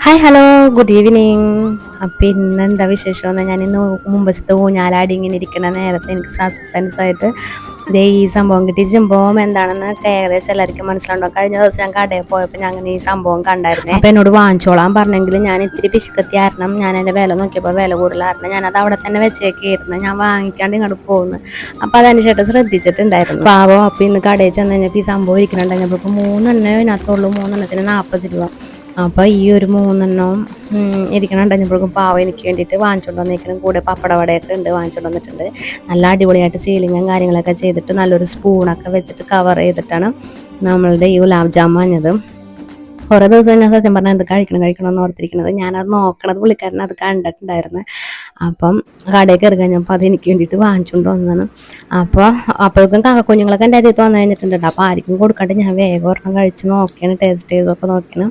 Hi hello good evening. അപ്പം ഇന്നെന്താ വിശേഷമെന്ന് ഞാനിന്ന് മുമ്പത്തെ ഊഞ്ഞാലാടി ഇങ്ങനെ ഇരിക്കുന്ന നേരത്തെ എനിക്ക് സസ്പെൻസ് ആയിട്ട് ദേ ഈ സംഭവം കിട്ടി. സംഭവം എന്താണെന്ന് ഏകദേശം എല്ലാവർക്കും മനസ്സിലുണ്ടോ? കഴിഞ്ഞ ദിവസം ഞാൻ കടയിൽ പോയപ്പോൾ ഞാൻ അങ്ങനെ ഈ സംഭവം കണ്ടായിരുന്നേ. അപ്പം എന്നോട് വാങ്ങിച്ചോളാൻ പറഞ്ഞെങ്കിൽ ഞാൻ ഇത്തിരി പിശുക്കത്തി കാരണം ഞാൻ എൻ്റെ വില നോക്കിയപ്പോൾ വില കൂടുതലായിരുന്നു. ഞാനത് അവിടെ തന്നെ വെച്ചേക്കായിരുന്നു. ഞാൻ വാങ്ങിക്കാണ്ട് ഇങ്ങോട്ട് പോകുന്നു. അപ്പം അതെൻ്റെ ചേട്ടൻ ശ്രദ്ധിച്ചിട്ടുണ്ടായിരുന്നു. പാവം അപ്പം ഇന്ന് കടയിൽ ചെന്ന് കഴിഞ്ഞപ്പോൾ ഈ സംഭവം ഇരിക്കുന്നുണ്ടെങ്കിൽ ഇപ്പോൾ മൂന്നെണ്ണേ ഇതിനകത്തുള്ളൂ. മൂന്നെണ്ണത്തിന് 40 രൂപ. അപ്പോൾ ഈ ഒരു മൂന്നെണ്ണവും ഇരിക്കണുണ്ടെപ്പോഴേക്കും പാവം എനിക്ക് വേണ്ടിയിട്ട് വാങ്ങിച്ചുകൊണ്ട് വന്നിരിക്കണം. കൂടെ പപ്പടവടയൊക്കെ ഉണ്ട്, വാങ്ങിച്ചുകൊണ്ട് വന്നിട്ടുണ്ട്. നല്ല അടിപൊളിയായിട്ട് സീലിങ്ങും കാര്യങ്ങളൊക്കെ ചെയ്തിട്ട് നല്ലൊരു സ്പൂണൊക്കെ വെച്ചിട്ട് കവർ ചെയ്തിട്ടാണ് നമ്മളുടെ ഈ ഗുലാബ് ജാം വാങ്ങിയത്. കുറേ ദിവസം ഞാൻ സത്യം പറഞ്ഞാൽ എന്ത് കഴിക്കണമെന്ന് ഓർത്തിരിക്കുന്നത്. ഞാനത് നോക്കണത് പുള്ളിക്കാരൻ അത് കണ്ടിട്ടുണ്ടായിരുന്നു. അപ്പം കടയിൽ കയറി കഴിഞ്ഞപ്പോൾ അത് എനിക്ക് വേണ്ടിയിട്ട് വാങ്ങിച്ചുകൊണ്ട് വന്നതാണ്. അപ്പോഴേക്കും കാക്കക്കുഞ്ഞുങ്ങളൊക്കെ എൻ്റെ അരിയത്ത് വന്നു കഴിഞ്ഞിട്ടുണ്ട്. അപ്പോൾ ആർക്കും കൊടുക്കാണ്ട് ഞാൻ വേഗം ഒരെണ്ണം കഴിച്ച് നോക്കിയാണ്, ടേസ്റ്റ് ചെയ്തൊക്കെ നോക്കിയാണ്.